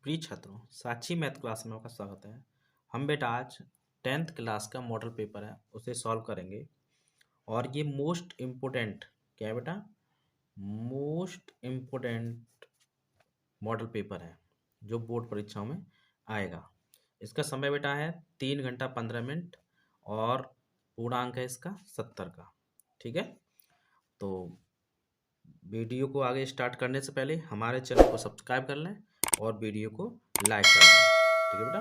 प्रिय छात्रों, साक्षी math class में आपका स्वागत है। हम बेटा आज 10th क्लास का मॉडल पेपर है उसे सॉल्व करेंगे और ये मोस्ट इम्पोर्टेंट क्या है बेटा, मोस्ट इम्पोर्टेंट मॉडल पेपर है जो बोर्ड परीक्षाओं में आएगा। इसका समय बेटा है 3 घंटा 15 मिनट और पूर्णांक है इसका 70 का। ठीक है, तो वीडियो को आगे स्टार्ट करने से पहले हमारे चैनल को सब्सक्राइब कर लें और वीडियो को लाइक कर लें। ठीक है बेटा,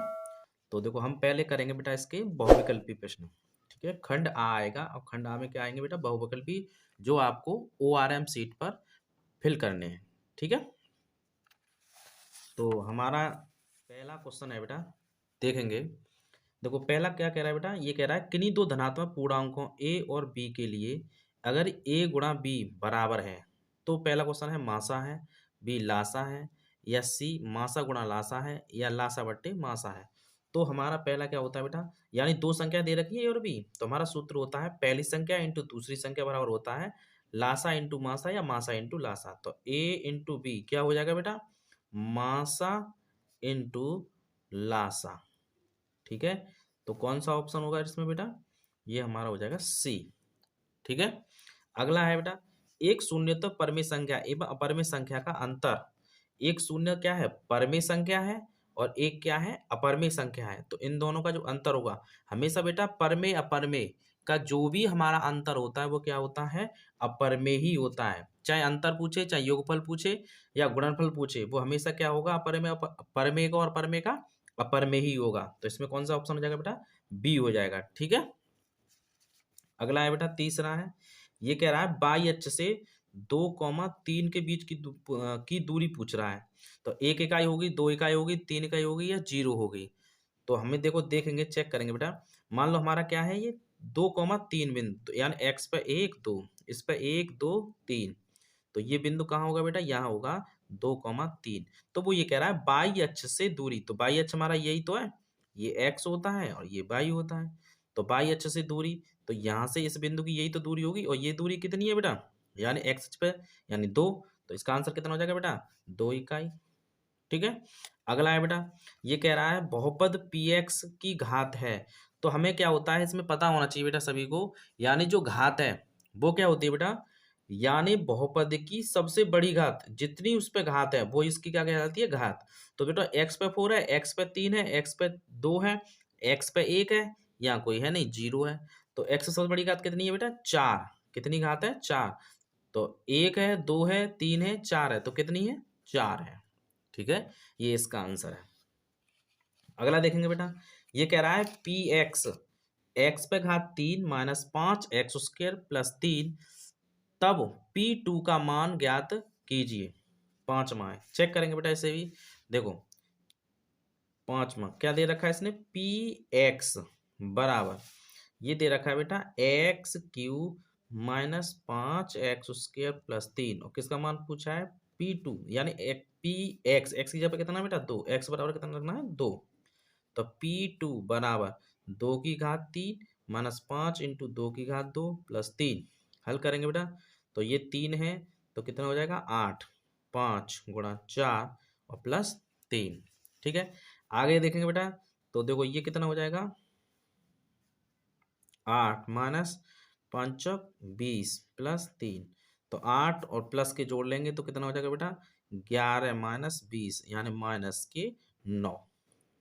तो देखो हम पहले करेंगे बेटा इसके बहुविकल्पी प्रश्न। ठीक है, खंड आ आएगा और खंड आ में क्या आएंगे बेटा, बहुविकल्पी, जो आपको ORM सीट पर फिल करने हैं। ठीक है, तो हमारा पहला क्वेश्चन है बेटा, देखेंगे। देखो पहला क्या कह रहा है बेटा, ये कह रहा है किन्हीं दो धनात्मक पूर्णांकों a और b के लिए अगर a गुणा b बराबर है तो पहला क्वेश्चन है मासा है, b लासा है, या c मासा गुणा लासा है, या लासा बट्टे मासा है। तो हमारा पहला क्या होता है बेटा, यानी दो संख्या दे रखी है a और b, तो हमारा सूत्र होता है पहली संख्या इंटू दूसरी संख्या बराबर होता है लासा इंटू मासा या मासा इंटू लासा। तो a इंटू b क्या हो जाएगा बेटा, मासा इंटू लासा। ठीक है, तो कौन सा ऑप्शन होगा इसमें बेटा, ये हमारा हो जाएगा सी। ठीक है, अगला है बेटा, एक शून्य तो परमेय संख्या एवं अपरमेय संख्या का अंतर। एक शून्य क्या है, परमेय संख्या है, और एक क्या है, अपरमेय संख्या है। तो इन दोनों का जो अंतर होगा, हमेशा बेटा परमेय अपरमेय का जो भी हमारा अंतर होता है वो क्या होता है, अपरमेय ही होता है। चाहे अंतर पूछे, चाहे योगफल पूछे या गुणनफल पूछे, वो हमेशा क्या होगा, अपरमेय परमेय का और परमेय का अपर में ही होगा। तो इसमें कौन सा ऑप्शन हो जाएगा बेटा, बी हो जाएगा। ठीक है, अगला है बेटा तीसरा है, ये कह रहा है बाई अक्ष से 2,3 के बीच की दूरी पूछ रहा है। तो 1 इकाई होगी, 2 इकाई होगी, 3 इकाई होगी, या 0 होगी। तो हमें देखो देखेंगे, चेक करेंगे बेटा। मान लो हमारा क्या है, ये 2,3 बिंदु, तो यानी एक्स पे 1 2, इस पे 1 2 3, तो ये बिंदु कहाँ होगा बेटा, यहाँ होगा 2,3। तो वो ये कह रहा है बाई अक्ष से दूरी, तो बाई अक्ष हमारा यही तो है, ये एक्स होता है और ये बाई होता है। तो बाई अक्ष से दूरी, तो यहाँ से इस बिंदु की यही तो दूरी होगी, और ये दूरी कितनी है बेटा, यानी एक्स पे यानी 2। तो इसका आंसर कितना हो जाएगा बेटा, 2 इकाई। ठीक है, अगला है बेटा, ये कह रहा है बहुपद px की घात है। तो हमें क्या होता है, इसमें पता होना चाहिए बेटा सभी को, यानी जो घात है वो क्या होती है बेटा, यानी बहुपद की सबसे बड़ी घात, जितनी उस पे घात है वो इसकी क्या कहलाती है, घात। तो बेटा x पे 4 है, x पे 3 है, x पे 2 है, x पे 1 है, यहाँ कोई है नहीं, 0 है। तो x से सबसे बड़ी घात कितनी है बेटा, 4। कितनी घात है, 4। तो 1 है, 2 है, 3 है, 4 है, तो कितनी है, 4 है। ठीक है, ये इसका आंसर है। अगला देखेंगे बेटा, ये कह रहा है पी एक्स पे घात 3 माइनस 5 एक्स स्क्र प्लस 3, तब P2 का मान ज्ञात कीजिए। पांचवा है, चेक करेंगे बेटा इसे भी। देखो पांचवा क्या दे रखा है इसने, पी एक्स बराबर, ये दे रखा है बेटा x Q minus 5 x² plus 3, और किसका मान पूछा है, P2, यानी पी एक्स की जगह कितना बेटा, 2, x बराबर कितना रखना है, 2। तो P2 बराबर 2 की घात 3 माइनस 5 इंटू 2 की घात 2 प्लस 3। हल करेंगे बेटा, तो ये 3 है, तो कितना हो जाएगा 8, 5 गुणा 4 और प्लस 3। ठीक है, आगे देखेंगे बेटा, तो देखो ये कितना हो जाएगा, 8 माइनस 5 20 प्लस 3, तो 8 और प्लस के जोड़ लेंगे तो कितना हो जाएगा बेटा, 11 माइनस 20 यानी माइनस के 9।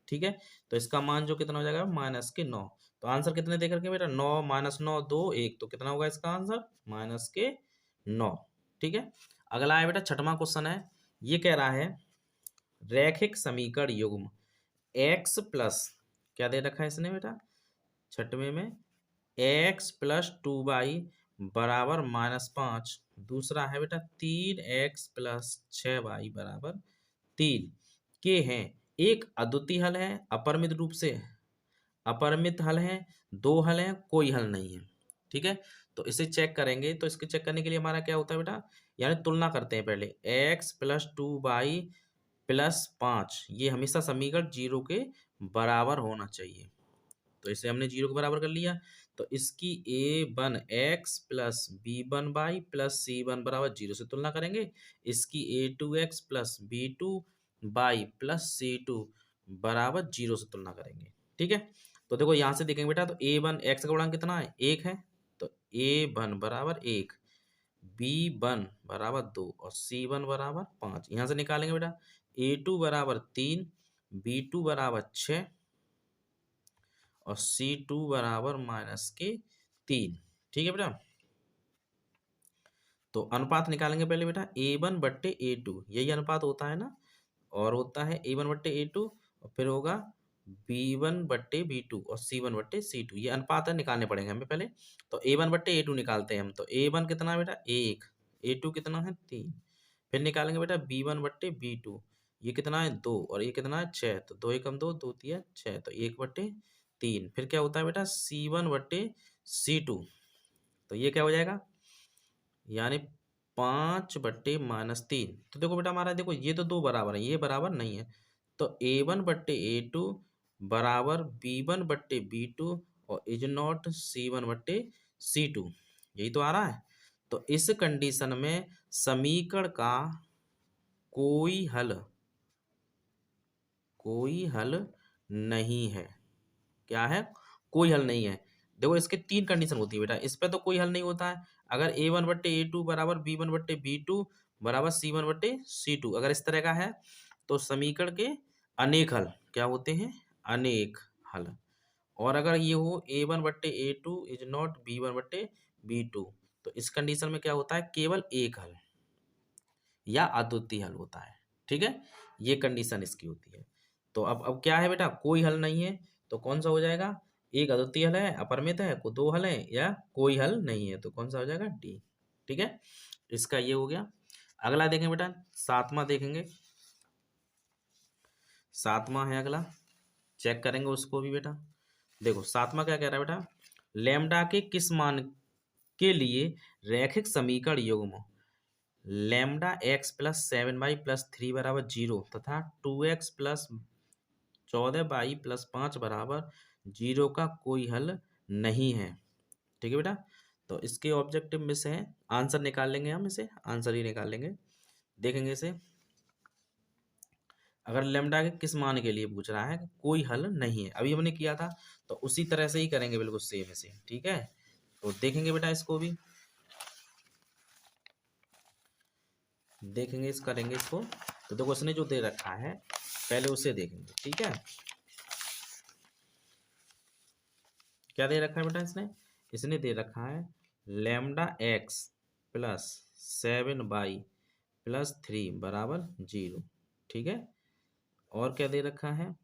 ठीक है, तो इसका मान जो कितना हो जाएगा, माइनस के 9। तो आंसर कितने दे करके बेटा, 9 माइनस 9 2 1, तो कितना होगा इसका आंसर, माइनस के 9। ठीक है, अगला है बेटा छठवां क्वेश्चन है, ये कह रहा है रैखिक समीकरण युग्म x प्लस, क्या दे रखा है इसने बेटा छठवें में, x प्लस 2y बराबर -5, दूसरा है बेटा 3x प्लस 6y बराबर 3 के हैं, एक अद्वितीय हल है, अपरिमित रूप से अपरिमित हल है, 2 हल है, कोई हल नहीं है। ठीक है, तो इसे चेक करेंगे, तो इसके चेक करने के लिए हमारा क्या होता है बेटा, यानी तुलना करते हैं पहले, x प्लस 2y प्लस 5, ये हमेशा समीकरण 0 के बराबर होना चाहिए। तो इसे हमने 0 के बराबर कर लिया, तो इसकी a1x plus b1y plus c1 बराबर 0 से तुलना करेंगे। इसकी a2x plus b2 by plus C2 बराबर 0 से तुलना करेंगे। ठीक है, तो देखो यहाँ से देखेंगे बेटा, तो A1 x का गुणांक कितना है, 1 है, तो A1 बराबर 1, B1 बराबर 2 और C1 बराबर 5। यहाँ से निकालेंगे बेटा, A2 बराबर 3, B2 बराबर 6 और C2 बराबर -3। ठीक है बेटा, तो अनुपात निकालेंगे पहले बेटा, A1 बट्टे A2, यही अनुपात होता है ना, और होता है A1 बट्टे A2 और फिर होगा B1 बट्टे B2 और C1 बट्टे C2। ये अनुपात है, निकालने पड़ेंगे हमें पहले। तो A1 बट्टे A2 निकालते हैं हम, तो A1 कितना है बेटा, 1, A2 कितना है, 3। फिर निकालेंगे बेटा B1 बट्टे B2, ये कितना है, 2 और ये कितना है, 6, तो 2 एकम 2, 2 तिया 6, तो 1 बट्टे 3। फिर क्या होता है बेटा, C1 बट्टे C2, तो ये क्या हो जाएगा, यानी 5/-3। तो देखो बेटा हमारा, देखो ये तो दो बराबर है, ये बराबर नहीं है, तो A1/A2 बराबर B1/B2 और इज नॉट C1/C2, यही तो आ रहा है। तो इस कंडीशन में समीकरण का कोई हल नहीं है। क्या है, कोई हल नहीं है। देखो इसके तीन कंडीशन होती है बेटा, इस पे तो कोई हल नहीं होता है। अगर A1/A2 बराबर B1/B2 बराबर C1/C2, अगर इस तरह का है तो समीकरण के अनेक हल क्या होते हैं, अनेक हल। और अगर ये हो A1/A2 इज नॉट B1/B2, तो इस कंडीशन में क्या होता है, केवल एक हल या अद्वितीय हल होता है। ठीक है, ये कंडीशन इसकी होती है। तो अब क्या है बेटा, कोई हल नहीं है, तो कौन सा हो जाएगा, एक अद्वितीय हल है, अपरिमित है, को दो हल है, या कोई हल नहीं है, तो कौन सा हो जाएगा, डी। ठीक है, इसका ये हो गया। अगला देखें बेटा, सातवां देखेंगे, सातवां है अगला, चेक करेंगे उसको भी बेटा। देखो सातवां क्या कह रहा है बेटा, लैम्डा के किस मान के लिए रैखिक समीकरण युग्म लैम्डा एक्स प्लस 7y+3 बराबर 0 तथा 2x प्लस 14y+5 बराबर 0 का कोई हल नहीं है। ठीक है बेटा, तो इसके ऑब्जेक्टिव में से है, आंसर निकाल लेंगे हम, इसे आंसर ही निकाल लेंगे। देखेंगे इसे, अगर लेमडा के किस मान के लिए पूछ रहा है, कोई हल नहीं है, अभी हमने किया था, तो उसी तरह से ही करेंगे, बिल्कुल सेम इसे। ठीक है, तो देखेंगे बेटा इसको भी, देखेंगे इस करेंगे इसको। तो देखो इसने जो दे रखा है पहले उसे देखेंगे। ठीक है, क्या दे रखा है बेटा, इसने दे रखा है लैम्डा एक्स प्लस 7y+3 बराबर 0। ठीक है, और क्या दे रखा है,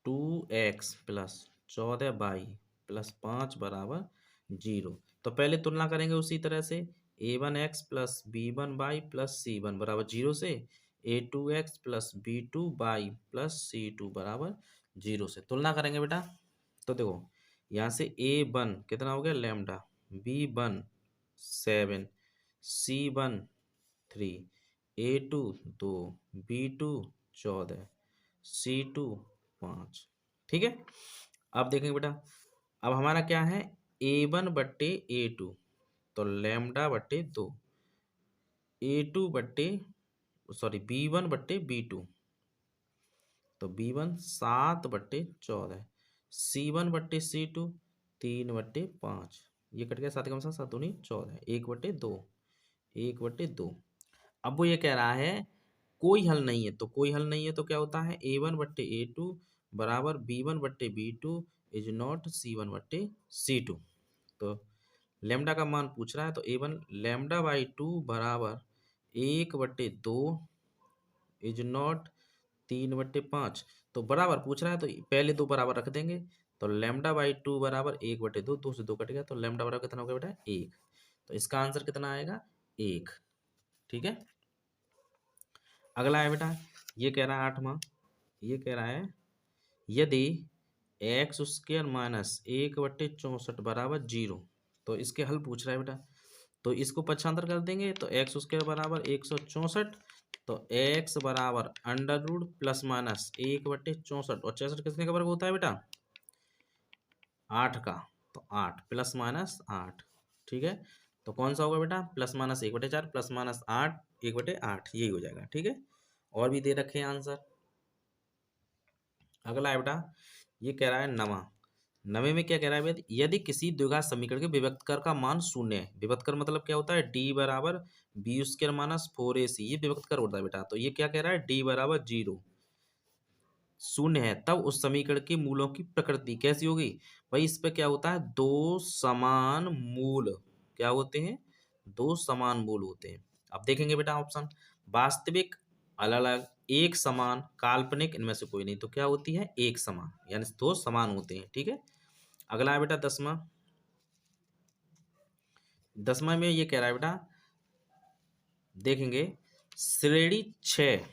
2x प्लस 14y+5 बराबर 0। तो पहले तुलना करेंगे उसी तरह से, A1x प्लस B1y+C1 बराबर 0 से A2x प्लस B2y+C2 बराबर 0 से तुलना करेंगे बेटा। तो देखो यहाँ से A1 कितना हो गया, lambda, B1 7, C1 3, A2 2, B2 14, C2 5। ठीक है, अब देखेंगे बेटा, अब हमारा क्या है, A1/A2, तो लैम्डा/2, A2 सॉरी B1/B2, तो B1 7/14, C1/C2 3/5, ये कट गया, 7 का 7 दूनी 14, 1/2, 1/2। अब वो ये कह रहा है कोई हल नहीं है, तो कोई हल नहीं है तो क्या होता है, A1/A2 बराबर B1/B2 इज नॉट C1/C2। तो लेमडा का मान पूछ रहा है, तो A1 λ/2 बराबर 1/2 इज नॉट 3/5। तो बराबर पूछ रहा है, तो पहले दो बराबर रख देंगे, तो λ/2 बराबर 1/2, 2 से 2 कट गया, तो लैम्डा बराबर कितना हो गया बेटा, 1। तो इसका आंसर कितना आएगा, 1। ठीक है, अगला है बेटा, ये कह रहा है आठवां, ये कह रहा है यदि x² माइनस 1/64 बराबर 0, तो इसके हल पूछ रहा है बेटा। तो इसको पक्षांतर कर देंगे, तो x² बराबर 164, तो x बराबर अंडर रूट प्लस माइनस 1/64, और 64 कितने का वर्ग होता है बेटा, 8 का, तो 8 प्लस माइनस 8। ठीक है, तो कौन सा होगा बेटा, प्लस माइनस 1/4 प्लस माइनस 8 1/8, यही हो जाएगा। ठीक है, और भी दे रखे हैं आंसर। अगला है बेटा, ये कह रहा है नवा। नवे में क्या कह रहा है बेटा, यदि किसी द्विघात समीकरण के विभक्तकर का मान शून्य है। विभक्तकर मतलब क्या होता है, डी बराबर बी स्क्वायर माइनस 4ac, ये विभक्तकर होता है बेटा। तो ये क्या कह रहा है, डी बराबर 0 शून्य है, तब उस समीकरण के मूलों की प्रकृति कैसी होगी। भाई इस पे क्या होता है, दो समान मूल क्या होते हैं, दो समान मूल होते हैं। अब देखेंगे बेटा ऑप्शन, वास्तविक, अलग अलग, एक समान, काल्पनिक, इनमें से कोई नहीं। तो क्या होती है, एक समान, यानी दो समान होते हैं। ठीक है, अगला है बेटा 10वां। 10वां में ये कह रहा है बेटा, देखेंगे श्रेणी 6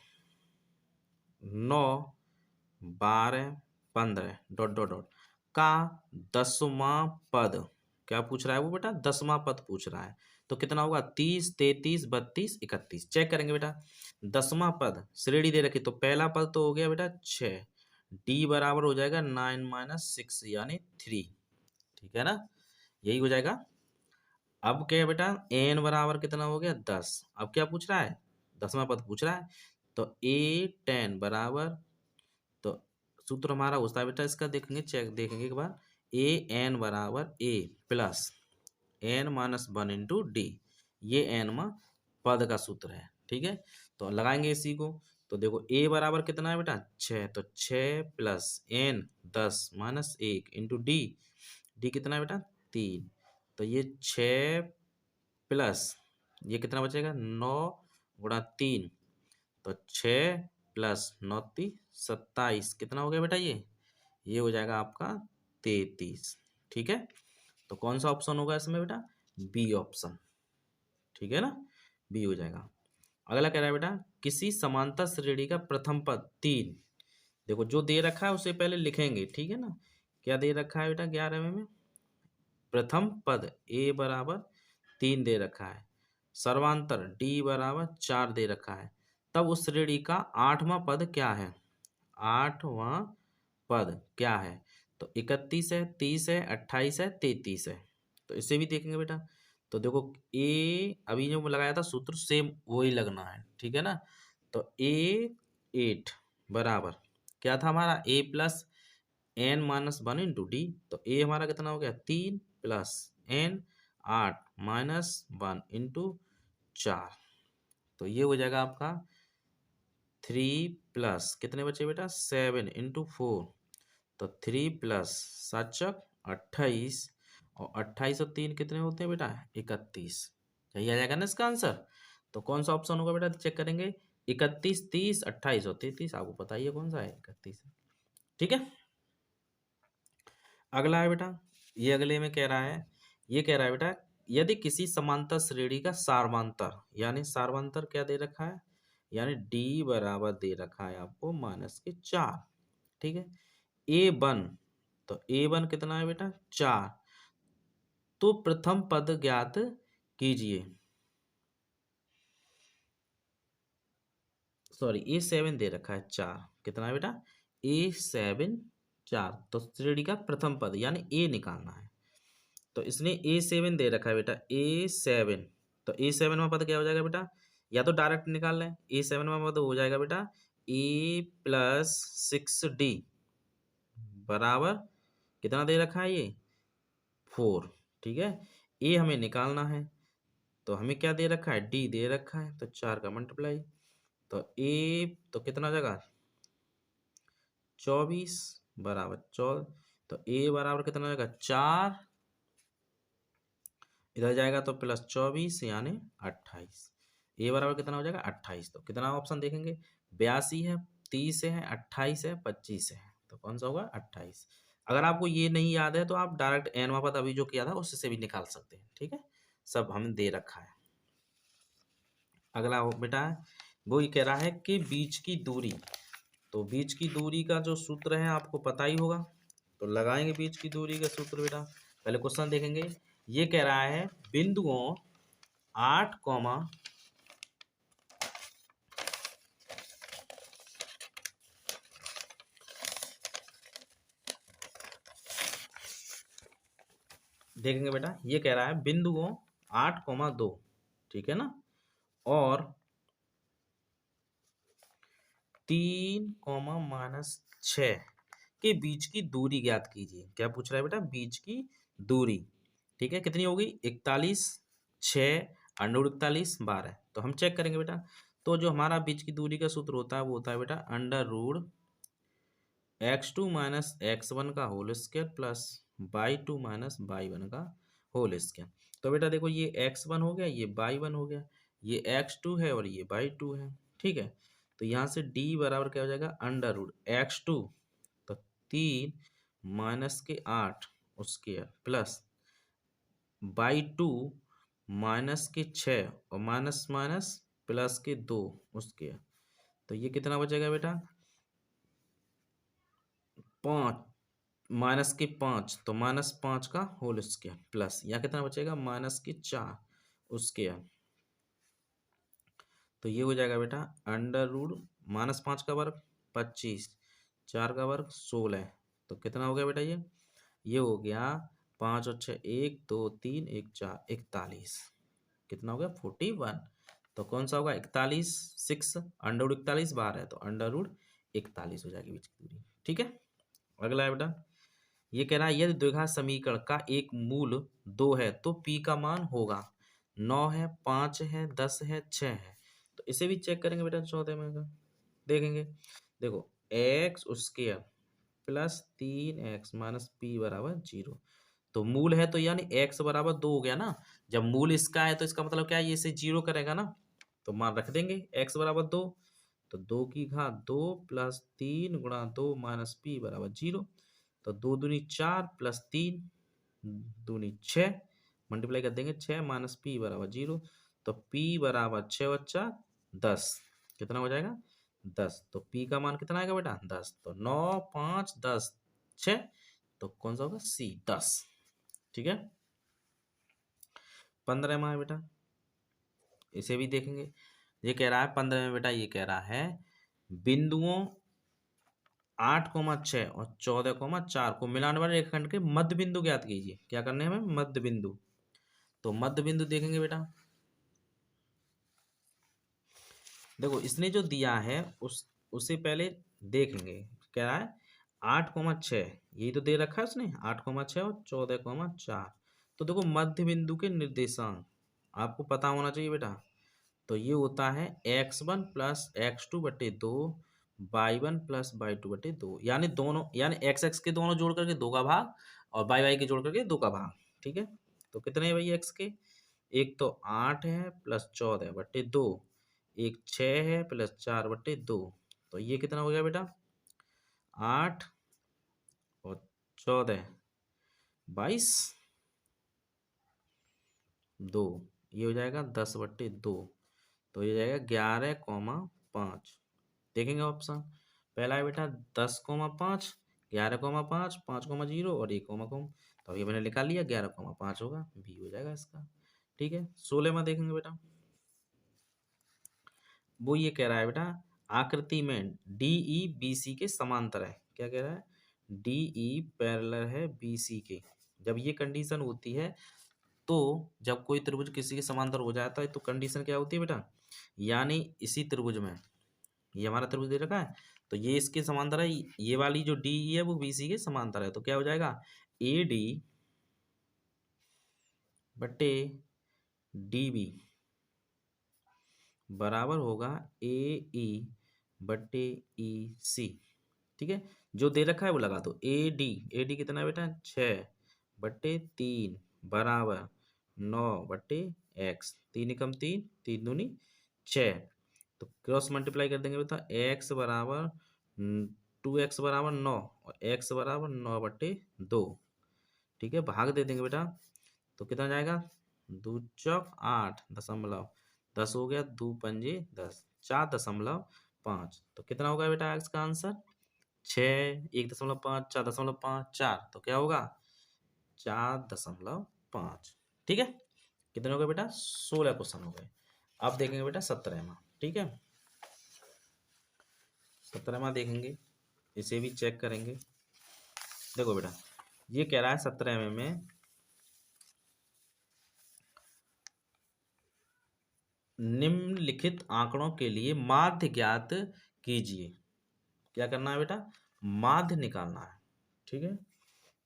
9 12 15 डॉट डॉट डॉट का 10वां पद, क्या पूछ रहा है वो बेटा, 10वां पद पूछ रहा है। तो कितना होगा, 30 33 32 31। चेक करेंगे बेटा, 10वां पद श्रेणी दे रखी, तो पहला पद तो हो गया बेटा 6, डी बराबर हो जाएगा 9 - 6 यानी 3। ठीक है ना, यही हो जाएगा। अब क्या है बेटा, एन बराबर कितना हो गया 10। अब क्या पूछ रहा है, 10वां पद पूछ रहा है। तो A10 बराबर, तो सूत्र हमारा होता है बेटा इसका, देखेंगे चेक देखेंगे एक बार, AN बराबर A प्लस N-1 × D, ये n पद का सूत्र है। ठीक है, तो लगाएंगे इसी को। तो देखो A बराबर कितना है बेटा 6, तो 6 plus N 10 minus 1 into D कितना है बेटा 3। तो ये 6 प्लस ये कितना बचेगा 9 × 3, तो 6 प्लस 9 × 3 = 27, कितना हो गया बेटा ये हो जाएगा आपका 33। ठीक है, तो कौन सा ऑप्शन होगा इसमें बेटा, बी ऑप्शन। ठीक है ना, बी हो जाएगा। अगला कह रहा है बेटा, किसी समांतर श्रेणी का प्रथम पद 3, देखो जो दे रखा है उसे पहले लिखेंगे। ठीक है ना, क्या दे रखा है बेटा 11वें में, प्रथम पद ए बराबर 3 दे रखा है, सर्वांतर डी बराबर 4 दे रखा है, तब उस श्रेणी का 8वां पद क्या है, 8वां पद क्या है। तो 31 है, 30 है, 28 है, 33 है। तो इसे भी देखेंगे बेटा। तो देखो ए, अभी जो लगाया था सूत्र सेम वही लगना है। ठीक है ना, तो A8 बराबर क्या था हमारा, A प्लस N-1 × D। तो A हमारा कितना हो गया 3 प्लस N 8 - 1 × 4। तो ये हो जाएगा आपका 3 प्लस कितने बचे बेटा 7 × 4, तो 3 प्लस 7 × 28, और 28 और 3 कितने होते हैं बेटा 31। यही आ जाएगा ना इसका आंसर। तो कौन सा ऑप्शन होगा बेटा, चेक करेंगे, 31 30 28 और 33, आपको पता ही है कौन सा है 31। ठीक है, अगला है बेटा, ये अगले में कह रहा है, ये कह रहा है बेटा, यदि किसी समांतर श्रेणी का सार्वंतर, यानी सार्वंतर क्या दे रखा है, यानी डी बराबर दे रखा है आपको -4। ठीक है, A1, तो A1 कितना है बेटा 4, तो प्रथम पद ज्ञात कीजिए। सॉरी A7 दे रखा है 4, कितना है बेटा A7 4, तो श्रेणी का प्रथम पद यानी A निकालना है। तो इसने A7 दे रखा है बेटा A7, तो A7 में पद क्या हो जाएगा बेटा, या तो डायरेक्ट निकाल लें, A7 में पद हो जाएगा बेटा A प्लस 6D बराबर कितना दे रखा है ये 4। ठीक है, A हमें निकालना है, तो हमें क्या दे रखा है D दे रखा है, तो 4 का मल्टीप्लाई, तो A तो कितना हो जाएगा 24 बराबर 14, तो A बराबर कितना हो जाएगा 4, इधर जाएगा तो +24 यानी 28। ए बराबर कितना हो जाएगा 28। तो कितना ऑप्शन देखेंगे, 82 है, 30 है, 28 है, 25 है। तो कौन सा होगा 28। अगर आपको ये नहीं याद है तो आप डायरेक्ट एन पद अभी जो किया था उससे भी निकाल सकते हैं। ठीक है, सब हमें दे रखा है। अगला बेटा वो ये कह रहा है कि बीच की दूरी, तो बीच की दूरी का जो सूत्र है आपको पता ही होगा, तो लगाएंगे बीच की दूरी का सूत्र बेटा। पहले क्वेश्चन देखेंगे, ये कह रहा है बिंदुओं 8, देखेंगे बेटा, ये कह रहा है बिंदुओं 8,2, ठीक है ना, और 3, के बीच की दूरी ज्ञात कीजिए। क्या पूछ रहा है बेटा? बीच की दूरी, ठीक है, कितनी होगी? 41, 6, अंडर 41, 12। तो हम चेक करेंगे बेटा। तो जो हमारा बीच की दूरी का सूत्र होता है वो होता है बेटा x2 माइनस x1 का whole square plus y2 minus y1 का होल स्क्वायर। तो बेटा देखो, ये x1 हो गया, ये y1 हो गया, ये x2 है और ये y2 है, ठीक है। तो यहाँ से d बराबर क्या हो जाएगा? x2, तो 3 माइनस के 8 उसके प्लस y2 माइनस के 6 और माइनस माइनस प्लस के 2 उसके। तो ये कितना बचेगा बेटा? 5 माइनस के 5, तो -5 का होल स्क्वायर प्लस यहाँ कितना बचेगा? -4 उसके। तो ये हो जाएगा बेटा -5 का वर्ग 25, 4 का वर्ग 16। तो कितना हो गया बेटा? ये हो गया 5 और 6 1 2 3 1 4 41। कितना हो गया? 41। तो कौन सा होगा? 41, 6 √41 12 है, तो √41 हो जाएगी बीच की दूरी, ठीक है। अगला है बेटा, ये कह रहा है यदि द्विघात समीकरण का एक मूल 2 है तो p का मान होगा 9 है, 5 है, 10 है, 6 है। तो इसे भी चेक करेंगे बेटा चौथे में का देखेंगे। देखो x square plus 3x minus p बराबर 0। तो मूल है तो यानी x बराबर 2 हो गया ना। जब मूल इसका है तो इसका मतलब क्या है? ये इसे 0 करेगा ना। तो मान रख देंगे x बराबर 2। तो 2 की घात 2 प्लस 3 गुणा 2 माइनस p बराबर 0। तो 2 दूनी 4 प्लस 3 दूनी 6, मल्टीप्लाई कर देंगे 6 माइनस पी बराबर 0। तो p बराबर 6 बच्चा 10। कितना हो जाएगा? 10। तो p का मान कितना आएगा बेटा? 10। तो 9 5 10 6। तो कौन सा होगा? सी 10, ठीक है। 15 में है बेटा, इसे भी देखेंगे। ये कह रहा है 15 में बेटा, ये कह रहा है बिंदुओं 8,6 और 14,4 को मिलाने वाले रेखाखंड के मध्य बिंदु ज्ञात कीजिए। क्या करने हैं हमें? मध्य बिंदु। तो मध्य बिंदु देखेंगे बेटा। देखो इसने जो दिया है उसे पहले देखेंगे। कह रहा है 8,6, यही तो दे रखा है उसने, 8,6 और 14,4। तो देखो मध्य बिंदु के निर्देशांक आपको पता होना चाहिए बेटा। तो ये होता है x1 प्लस x2 बटे 2, y1 प्लस y2 बटे 2। यानी दोनों, यानी x के दोनों जोड़ करके 2 का भाग और y के जोड़ करके 2 का भाग, ठीक है। तो कितने है भाई x के? एक तो 8 है प्लस 14 बटे 2, एक 6 है प्लस 4 बटे 2। तो ये कितना हो गया बेटा? 8 और 14 22 2, ये हो जाएगा 10 बटे 2। तो ये जाएगा 11,5। देखेंगे ऑप्शन। पहला है बेटा 10,5, 11,5, 5,0 और 1,, तो अभी मैंने निकाल लिया 11,5 होगा, बी हो जाएगा इसका, ठीक है। 16 में देखेंगे बेटा। वो ये कह रहा है बेटा आकृति में डी ई बी सी के समांतर है। क्या कह रहा है? डी ई पैरेलल है बी सी के। जब ये कंडीशन होती है तो जब कोई त्रिभुज किसी के समांतर हो जाता है तो कंडीशन क्या होती है बेटा? यानी इसी त्रिभुज में, ये हमारा त्रिभुज दे रखा है तो ये इसके समांतर है, ये वाली जो डी है वो बीसी के समांतर है। तो क्या हो जाएगा? ए डी बटे डी बी बराबर होगा ए ई बटे ई सी, ठीक है। जो दे रखा है वो लगा दो। ए डी कितना है बेटा? 6/3 बराबर 9/x। 3 एकम 3, 3 दूनी 6। तो क्रॉस मल्टीप्लाई कर देंगे बेटा। x बराबर 2x बराबर 9 और x बराबर 9/2, ठीक है। भाग दे देंगे बेटा। तो कितना जाएगा? 2 चौक 8 दशमलव 10 हो गया, 2 पंजे 10, 4.5। तो कितना होगा बेटा x का आंसर? 6, 1.5, 4.5, 4। तो क्या होगा? 4.5, ठीक है। कितने हो गए बेटा? 16 क्वेश्चन हो गए। अब देखेंगे बेटा 17वां, ठीक है। 17वां देखेंगे, इसे भी चेक करेंगे। देखो बेटा, ये कह रहा है 17वें में निम्नलिखित आंकड़ों के लिए माध्य ज्ञात कीजिए। क्या करना है बेटा? माध्य निकालना है। ठीक है,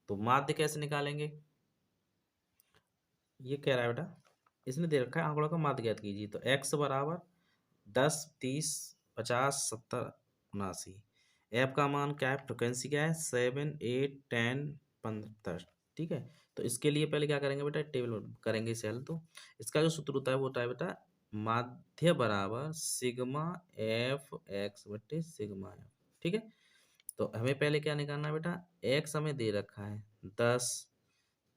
तो माध्य कैसे निकालेंगे? ये कह रहा है बेटा, इसने दे रखा है आंकड़ों का माध्य ज्ञात कीजिए। तो x बराबर 10, 30, 50, 70, 79। ऐप का मान क्या है? फ्रिक्वेंसी क्या है? 7, 8, 10, 15। ठीक है, तो इसके लिए पहले क्या करेंगे बेटा? टेबल करेंगे इसे हल। तो इसका जो सूत्र होता है वो होता है बेटा, माध्य बराबर सिग्मा एफ एक्स बट्टे सिग्मा एफ। ठीक है, तो हमें पहले क्या निकालना है बेटा? एक्स हमें दे रखा है 10,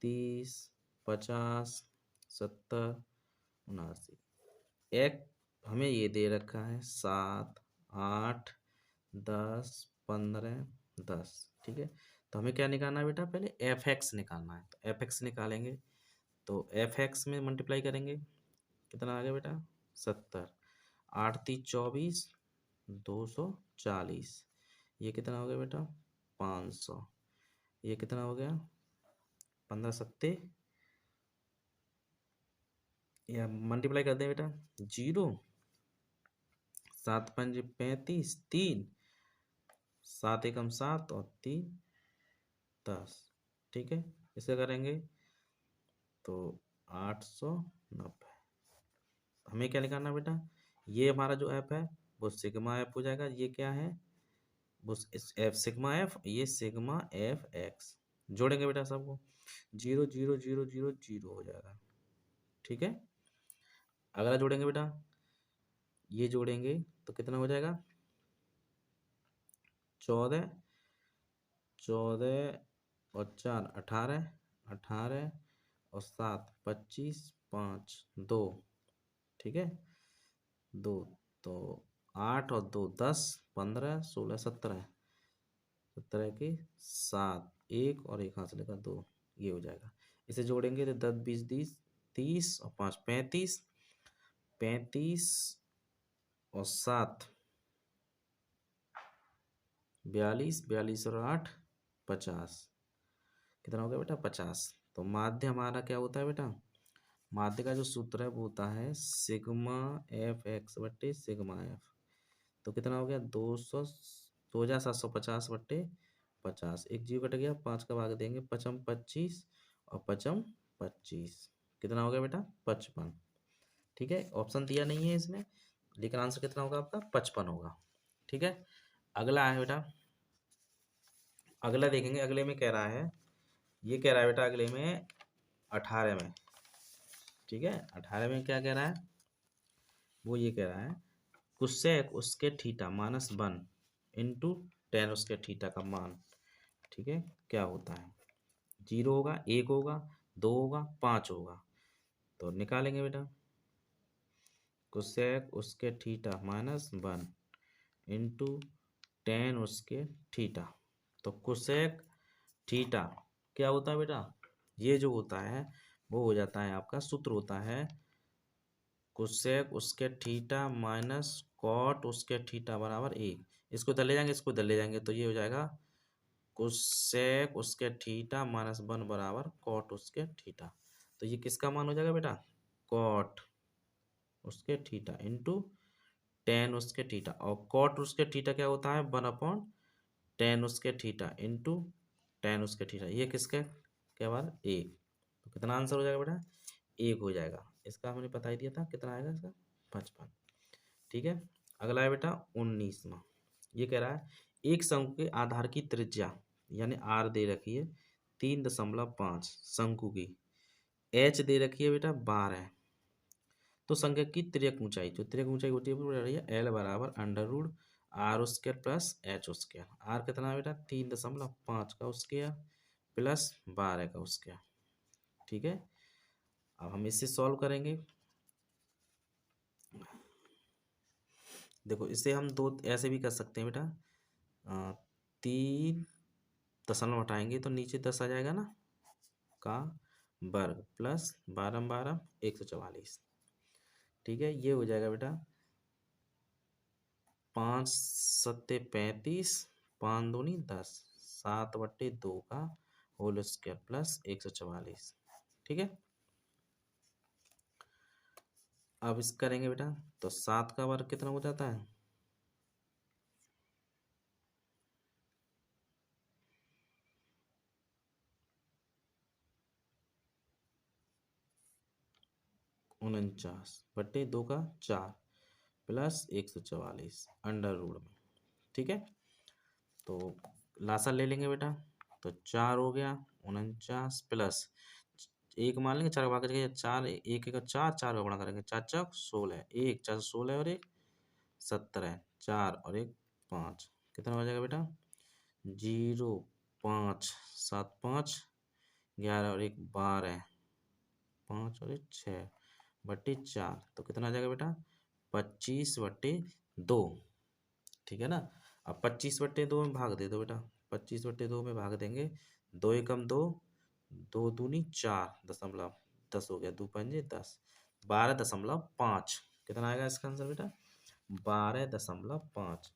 30, 50, 70, 79। एक हमें ये दे रखा है 7, 8, 10, 15, 10। ठीक है, तो हमें क्या निकालना है बेटा? पहले एफ एक्स निकालना है। तो एफ एक्स निकालेंगे, तो एफ एक्स में मल्टीप्लाई करेंगे, कितना आ गया बेटा? 70। 8 3 24, 240। ये कितना हो गया बेटा? 500। ये कितना हो गया? 15 सत्ते, या मल्टीप्लाई कर दें बेटा, 0, 7 5 35, 3, 7 एकम 7 और 3 10। ठीक है, इसे करेंगे तो 890। हमें क्या निकालना है बेटा? ये हमारा जो ऐप है वो सिग्मा ऐप हो जाएगा। ये क्या है? वो एफ सिग्मा एफ, ये सिग्मा एफ एक्स। जोड़ेंगे बेटा सबको, 0 0 0 0 0 हो जाएगा। ठीक है, अगला जोड़ेंगे बेटा, ये जोड़ेंगे तो कितना हो जाएगा? 14, 14 और 4 18, 18 और 7 25, 5 2। ठीक है, 2, तो 8 और 2 10, 15, 16, 17, 17 की 7, 1 और 1 हाथ से लेकर 2, ये हो जाएगा। इसे जोड़ेंगे तो 10 20 30, 30 और 5 35, 35 और 7 42, 42 और 8 50। कितना हो गया बेटा? 50। तो माध्य हमारा क्या होता है बेटा? माध्य का जो सूत्र है वो होता है सिग्मा एफ एक्स बट्टे सिग्मा एफ। तो कितना हो गया? 2750 बट्टे 50। एक जीरो कट गया, 5 का भाग देंगे, पचम 25 और पचम 25। कितना हो गया बेटा? 55। ठीक है, ऑप्शन दिया नहीं है इसमें, लेकिन आंसर कितना होगा आपका? 55 होगा। ठीक है, अगला है बेटा, अगला देखेंगे। अगले में कह रहा है, ये कह रहा है बेटा अगले में 18 में। ठीक है, 18 में क्या कह रहा है? वो ये कह रहा है कुसेक उसके थीटा माइनस 1 इंटू 10 उसके थीटा का मान। ठीक है, क्या होता है? 0 होगा, 1 होगा, 2 होगा, 5 होगा। तो निकालेंगे बेटा, कुसेक उसके थीटा माइनस 1 इंटू 10 उसके थीटा। तो कुसेक थीटा क्या होता है बेटा? ये जो होता है वो हो जाता है आपका, सूत्र होता है कुसेक उसके थीटा माइनस कॉट उसके थीटा बराबर 1। इसको इधर ले जाएंगे, इसको इधर ले जाएंगे, तो ये हो जाएगा कुसेक उसके थीटा माइनस 1 बराबर कॉट उसके थीटा। तो ये किसका मान हो जाएगा बेटा? कॉट उसके थीटा इंटू 10 उसके थीटा। और कॉट उसके थीटा क्या होता है? 1/10 उसके थीटा इंटू 10 उसके थीटा। ये किसके क्या बार? 1। तो कितना आंसर हो जाएगा बेटा? 1 हो जाएगा। इसका हमने बता ही दिया था, कितना आएगा इसका? 55। ठीक है, अगला है बेटा 19वां। ये कह रहा है एक शंकु के आधार की त्रिज्या यानी आर दे रखी है 3.5 शंकु की, एच दे रखी है बेटा 12। तो संख्या की तिर्यक ऊंचाई, जो तिर्यक ऊंचाई होती है वो रही है एल बराबर under root R square plus H square. R कितना है बेटा? 3.5 का स्क्वायर प्लस 12 का स्क्वायर। ठीक है, अब हम इससे सॉल्व करेंगे। देखो इसे हम दो ऐसे भी कर सकते हैं बेटा, 3 दशमलव हटाएंगे तो नीचे 10 आ जाएगा ना, का वर्ग प्लस 12 12 144। ठीक है, ये हो जाएगा बेटा 5 सत्ते 35, 5 दूनी 10, 7/2 का होल स्क्वायर प्लस 144। ठीक है, अब इस करेंगे बेटा, तो 7 का वर्ग कितना हो जाता है? 49/2 का 4 प्लस 144 अंडर रूट में। ठीक है, तो लासा ले लेंगे बेटा, तो 4 हो गया 49 प्लस एक मान लेंगे, 4 का भाग करके 4, एक एक 4, 4 का गुणा करेंगे, 4 4 16, एक 4 16 और एक 17, 4 और एक 5, कितना हो जाएगा बेटा? 0 5 7 5 11 और एक 12, 5 और एक 6/4, तो कितना आ जाएगा बेटा? 25/2। ठीक है ना? अब 25/2 में भाग दे दो बेटा, 25/2 में भाग देंगे, 2 एकम 2, 2 दूनी 4 दशमलव 10 हो गया, 2 पंजे 10, 12.5। कितना आएगा इसका आंसर बेटा? 12.5।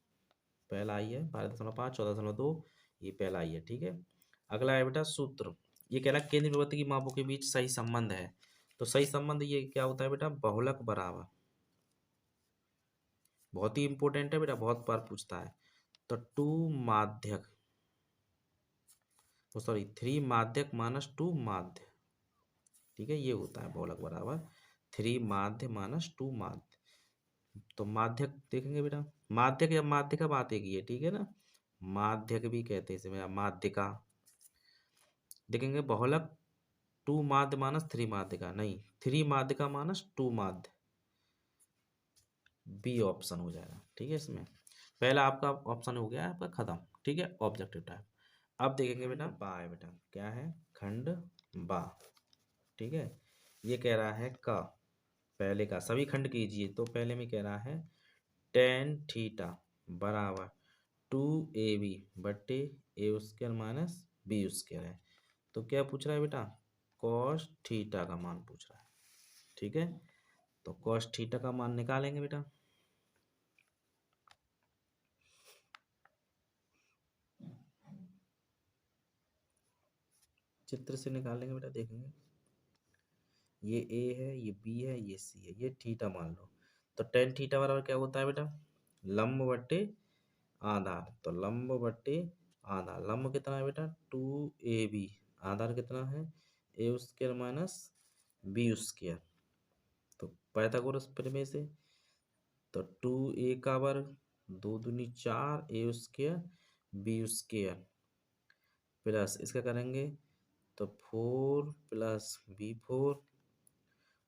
पहला आई है 12.5, 14.2, ये पहला आई है। ठीक है, अगला है बेटा सूत्र। ये कह रहा है केंद्रीय विभक्ति की मापों के बीच सही संबंध है। तो सही संबंध ये क्या होता है बेटा? बहुलक बराबर, बहुत ही इंपॉर्टेंट है बेटा, बहुत बार पूछता है। तो 2 माध्यक, तो सॉरी 3 माध्यक -2 माध्य। ठीक है, ये होता है बहुलक बराबर 3 माध्य -2 माध्य। तो माध्यक देखेंगे बेटा, माध्यक या माध्यिका बात एक ही है। ठीक है ना, माध्यक भी कहते हैं इसे, माध्यिका। देखेंगे बहुलक 2 माध्य -3 माध्यिका, नहीं 3 माध्यिका -2 माध्य, बी ऑप्शन हो जाएगा। ठीक है, इसमें पहला आपका ऑप्शन हो गया है आपका खत्म। ठीक है, ऑब्जेक्टिव टाइप। अब देखेंगे बेटा बा है बेटा, क्या है? खंड बा। ठीक है, ये कह रहा है का, पहले का सभी खंड कीजिए। तो पहले में कह रहा है tan थीटा बराबर 2ab/a² माइनस b² है। तो क्या पूछ रहा है बेटा? cos थीटा का मान पूछ रहा है। ठीक है, तो cos थीटा का मान निकालेंगे बेटा। चित्र से निकालेंगे बेटा, देखेंगे ये ए है, ये बी है, ये सी है, ये थीटा मान लो। तो tan थीटा बराबर क्या होता है बेटा? लंब बट्टे आधार। तो लंब बट्टे आधार, लंब कितना है बेटा? 2ab, आधार कितना है? a² minus b²। तो पाइथागोरस प्रमेय से, तो 2a का वर्ग 2 दूनी 4 a² b² प्लस इसका करेंगे तो 4 प्लस b4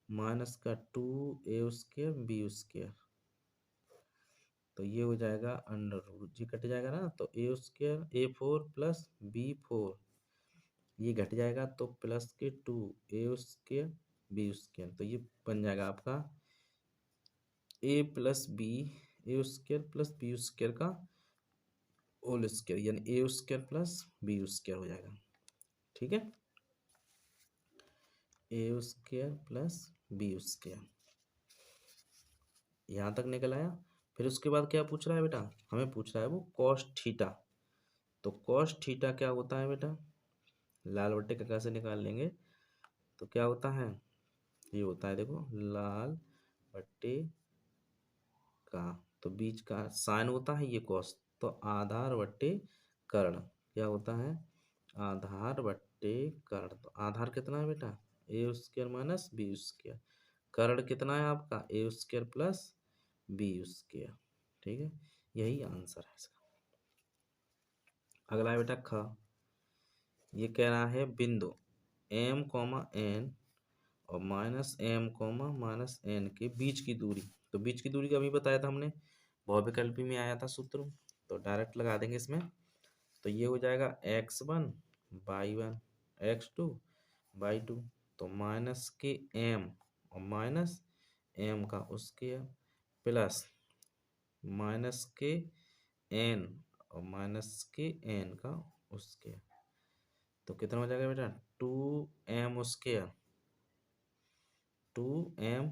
माइनस का 2a² b²। तो ये हो जाएगा अंडर रूट, जी कट जाएगा ना, तो a² a4 प्लस b4 ये घट जाएगा, तो प्लस के 2a² b²। तो ये बन जाएगा आपका a plus b a² plus b² का होल स्क्वायर, यानी a² प्लस b² हो जाएगा। ठीक है, a² प्लस b², यहाँ तक निकल आया। फिर उसके बाद क्या पूछ रहा है बेटा? हमें पूछ रहा है वो cos थीटा। तो cos थीटा क्या होता है बेटा? लाल बट्टे का कैसे निकाल लेंगे? तो क्या होता है? ये होता है, देखो लाल बट्टे का, तो बीच का साइन होता है ये cos, तो आधार बट्टे कर्ण क्या होता है? आधार बट्टे कर्ण। तो आधार कितना है बेटा? a² minus b²। कर्ण कितना है आपका? a² plus b²। ठीक है, यही आंसर है इसका। अगला है बेटा ख। ये कह रहा है बिंदु m, n और -m, -n के बीच की दूरी। तो बीच की दूरी का भी बताया था हमने, बहुविकल्पी में आया था सूत्र। तो डायरेक्ट लगा देंगे इसमें। तो ये हो जाएगा x1 y1 x2 y2। तो माइनस के m और माइनस m का स्क्वायर प्लस माइनस के n और माइनस के n का स्क्वायर। तो कितना हो जाएगा बेटा? 2m², 2m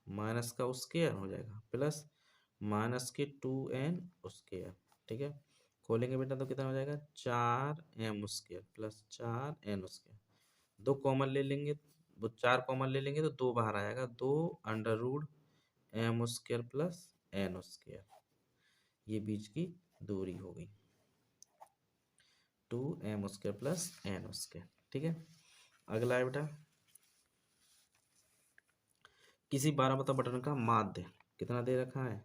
माइनस का स्क्वायर हो जाएगा प्लस माइनस के 2n²। ठीक है, खोलेंगे बेटा तो कितना हो जाएगा? 4m² plus 4n²। 2 कॉमन ले लेंगे, वो 4 कॉमन ले लेंगे तो 2 बाहर आ जाएगा, 2 under root M square plus N square, ये बीच की दूरी हो गई 2m square plus N square. ठीक है, अगला है बेटा किसी 12 बता बटन का माध्य कितना दे रखा है,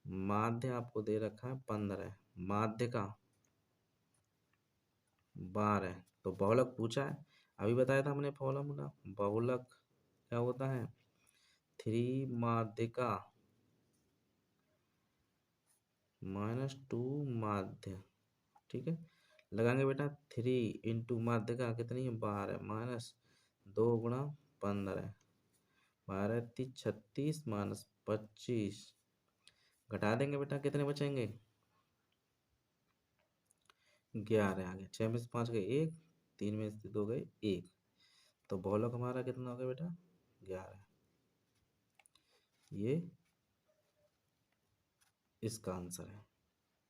माध्य आपको दे रखा है 15, माध्य का 12, तो बहुलक पूछा है। अभी बताया था हमने फॉर्मूला, बहुलक क्या होता है 3 माध्य का -2 माध्य। ठीक है, लगाएंगे बेटा 3 इंटू माध्य का कितनी है 12 -2 × 15, 12×3 = 36 -25, घटा देंगे बेटा कितने बचेंगे 11 आ गए, 6 में से 5 गए 1, 3 में से 2 गए 1, तो बहुलक हमारा कितना हो गया बेटा 11, ये इसका आंसर है।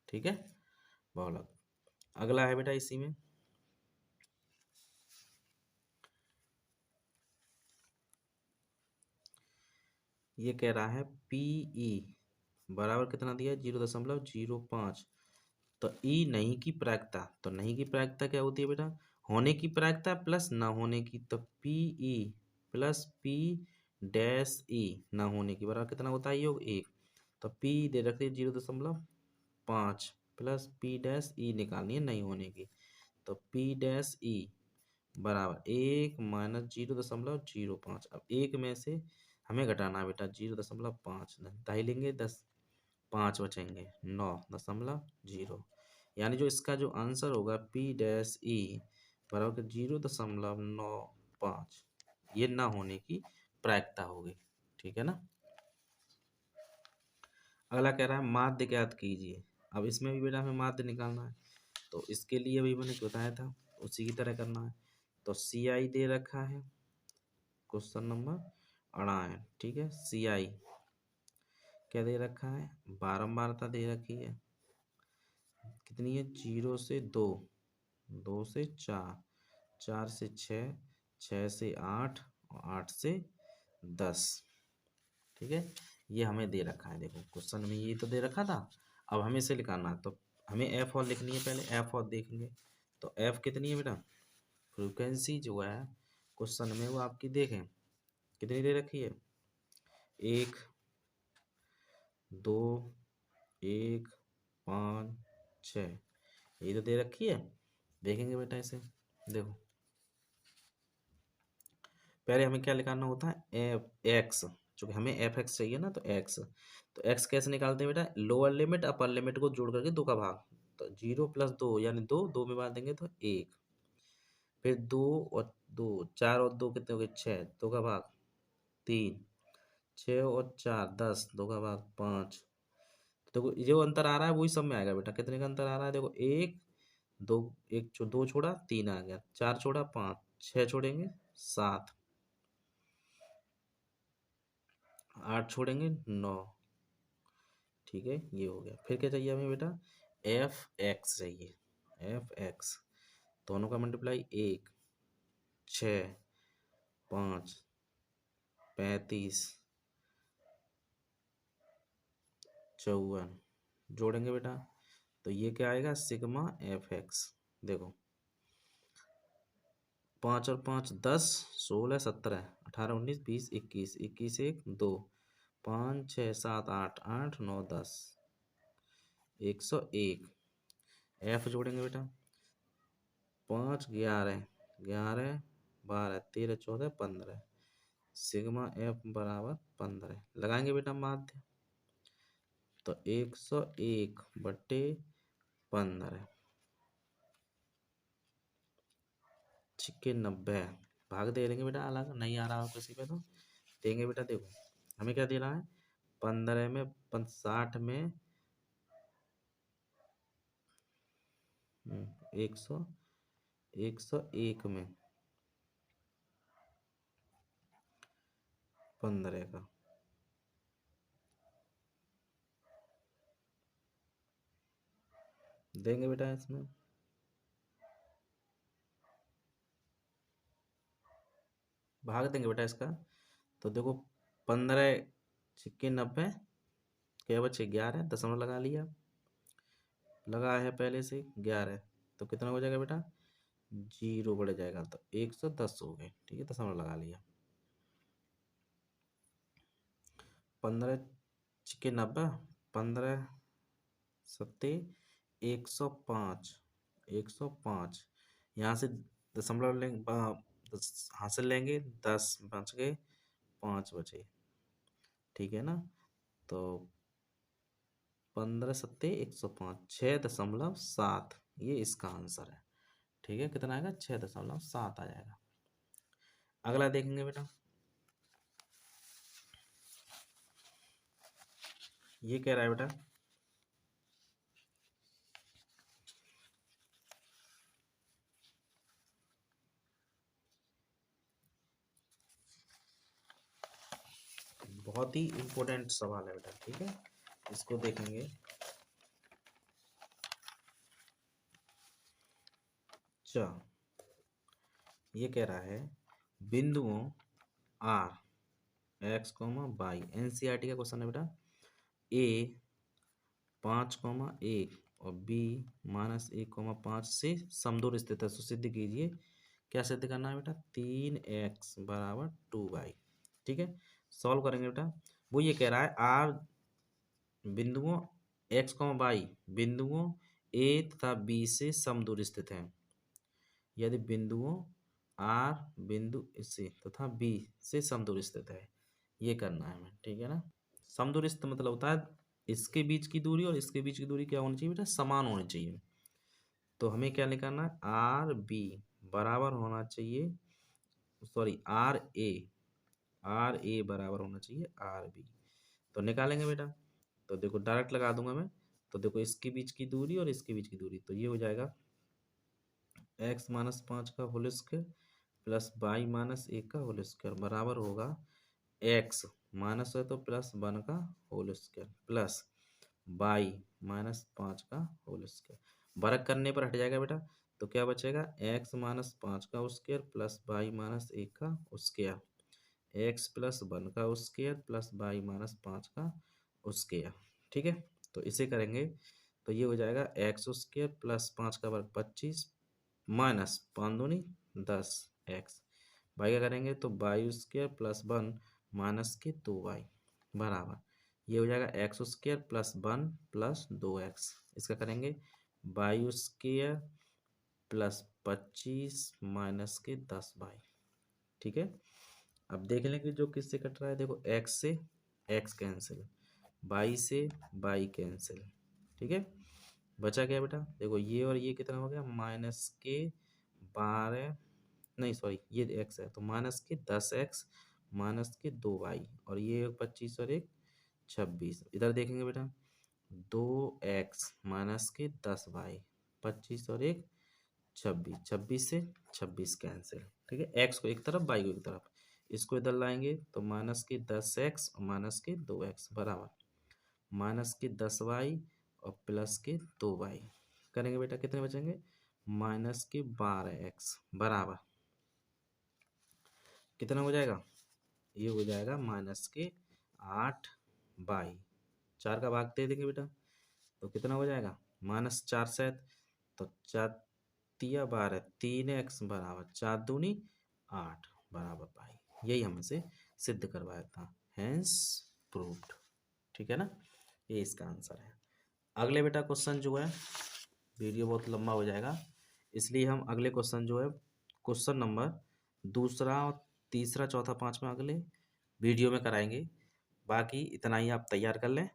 ठीक है, बहुलक। अगला है बेटा इसी में ये कह रहा है पीई बराबर कितना दिया है 0.05, तो ई नहीं की प्रायिकता, तो नहीं की प्रायिकता क्या होती है बेटा होने की प्रायिकता प्लस ना होने की, तो P E plus P dash E ना होने की बराबर कितना होता है योग 1, तो पी दे रखते 0.5 प्लस पी डैश ई निकालनी है नहीं होने की, तो पी डैश ई बराबर 1 - 0.05। अब एक में से हमें घटाना है बेटा 0.5, दाई लेंगे 10, 5 बचेंगे 9.0, यानी जो इसका जो आंसर होगा पी डैश ई बराबर 0.95, ये ना होने की प्रायिकता होगी। ठीक है ना, अगला कह रहा है माध्य ज्ञात कीजिए। अब इसमें भी बेटा हमें माध्य निकालना है, तो इसके लिए भी मैंने बताया था उसी की तरह करना है, तो सी आई दे रखा है क्वेश्चन नंबर 68। ठीक है, सी आई क्या दे रखा है बारंबारता दे रखी है कितनी है 0 से 2, 2 से 4, 4 से 6, 6 से 8 और 8 से 10। ठीक है, ये हमें दे रखा है, देखो क्वेश्चन में ये तो दे रखा था, अब हमें इसे लिखाना है, तो हमें एफ और लिखनी है, पहले एफ और देखेंगे, तो एफ कितनी है बेटा फ्रीक्वेंसी जो है क्वेश्चन में वो आपकी देखें कितनी दे रखी है 1 2 1 5 6, ये तो दे रखी है। देखेंगे बेटा इसे, देखो पहले हमें क्या निकालना होता है एफ एक्स, चूंकि हमें एफ एक्स चाहिए ना, तो एक्स, तो एक्स कैसे निकालते हैं बेटा लोअर लिमिट अपर लिमिट को जोड़ करके 2 का भाग, तो 0 + 2 यानी 2, 2 में बांट देंगे तो 1, फिर 2 और 2, 4 और 2 कितने हो गए 6, 2 का भाग 3, 6 और 4 10, 2 का भाग 5, देखो जो अंतर आ रहा है वही सब में आएगा बेटा, कितने का अंतर आ रहा है देखो 1 2, 1 2 छोड़ा 3 आ गया, 4 छोड़ा 5, 6 छोड़ेंगे 7, 8 छोड़ेंगे 9। ठीक है, ये हो गया, फिर क्या चाहिए हमें बेटा एफ एक्स चाहिए, एफ एक्स दोनों का मल्टीप्लाई 1 6 5 35 54 जोड़ेंगे बेटा, तो ये क्या आएगा सिग्मा एफ एक्स, देखो 5 और 5 10 16 17 18 19 20 21 21 1 2 5 6 7 8 8 9 10 101, एफ जोड़ेंगे बेटा 5 11 11 12 13 14 15, सिग्मा एफ बराबर 15, लगाएंगे बेटा माध्य, तो 101/15 छिक्के 90, भाग दे देंगे बेटा, अलग नहीं आ रहा हो किसी पे तो देंगे बेटा, देखो हमें क्या दे रहा है 15 में 60 में 100 101 में 15 का, देंगे बेटा इसमें भाग देंगे बेटा इसका, तो देखो 15 छिक्के 90 क्या बचे 11 दशमलव लगा लिया, लगा है पहले से 11, तो कितना हो जाएगा बेटा 0 बढ़ जाएगा, तो 110 हो गए। ठीक है, दशमलव लगा लिया। 15 छिक्के 90, 15 सत्ते 105, 105 यहाँ से दशमलव लेंगे, हासिल लेंगे, 10 बच गए, 5 बचे। ठीक है ना, तो 15 सत्ते 105, 6.7 ये इसका आंसर है। ठीक है, कितना आएगा 6.7 आ जाएगा। अगला देखेंगे बेटा, ये कह रहा है बेटा बहुत ही इम्पोर्टेंट सवाल है बेटा। ठीक है, इसको देखेंगे। अच्छा, ये कह रहा है बिंदुओं R X comma Y, NCERT का क्वेश्चन है बेटा। ए 5,1 और बी -1,5 से समदूर स्थित है, तो सिद्ध कीजिए। क्या सिद्ध करना है बेटा 3x बराबर 2y। ठीक है, सॉल्व करेंगे बेटा। वो ये कह रहा है आर बिंदुओं x, y बिंदुओं a तथा b से समदूर स्थित हैं। यदि बिंदुओं r बिंदु से तथा b से समदूर स्थित है, ये करना है हमें। ठीक है ना, समदूर स्थित मतलब होता है इसके बीच की दूरी और इसके बीच की दूरी क्या होनी चाहिए बेटा समान होनी चाहिए। तो हमें क्या निकालना है आर बी बराबर होना चाहिए, सॉरी आर ए बराबर होना चाहिए आर बी। तो निकालेंगे बेटा, तो देखो डायरेक्ट लगा दूंगा मैं। तो देखो इसके बीच की दूरी और इसके बीच की दूरी, तो ये हो जाएगा x -5 का होल स्क्वायर प्लस वाई -1 का होल स्क्वायर बराबर होगा x माइनस है तो +1 का होल स्क्वायर प्लस वाई -5 का होल स्क्वायर। वर्ग करने पर हट जाएगा बेटा, तो क्या बचेगा x -5 का स्क्वायर प्लस वाई -1 का स्क्वायर, x +1 का स्क्वायर प्लस वाई -5 का स्क्वायर। ठीक है, तो इसे करेंगे तो ये हो जाएगा एक्स स्क्वायर प्लस 5 का वर्ग 25 माइनस 5 दूनी 10 एक्स। वाई का करेंगे तो वाई स्क्वायर प्लस 1 माइनस के 2y बराबर ये हो जाएगा x square plus 1 plus 2x। इसका करेंगे वाई स्क्वायर प्लस 25 माइनस के 10y। ठीक है, अब देख लें कि जो किससे कट रहा है। देखो x से x कैंसिल, y से y कैंसिल। ठीक है, बचा क्या बेटा देखो ये और ये कितना हो गया -12 नहीं सॉरी ये x है तो -10x -2y और ये 25 और एक 26। इधर देखेंगे बेटा 2x -10y 25 और एक 26, 26 से 26 कैंसिल। ठीक है, x को एक तरफ y को एक तरफ, इसको इधर लाएंगे तो -10x और -2x बराबर -10y और +2y करेंगे बेटा कितने बचेंगे -12x बराबर कितना हो जाएगा ये हो जाएगा -8y। 4 का भाग दे देंगे बेटा तो कितना हो जाएगा -4 से, तो 4 तिया 12 3x बराबर 4 दूनी 8 बराबर पाई। यही हमसे सिद्ध करवाया था, हैंस प्रूव्ड। ठीक है ना, ये इसका आंसर है। अगले बेटा क्वेश्चन जो है वीडियो बहुत लंबा हो जाएगा, इसलिए हम अगले क्वेश्चन जो है क्वेश्चन नंबर दूसरा तीसरा चौथा पांचवा अगले वीडियो में कराएंगे। बाकी इतना ही आप तैयार कर लें।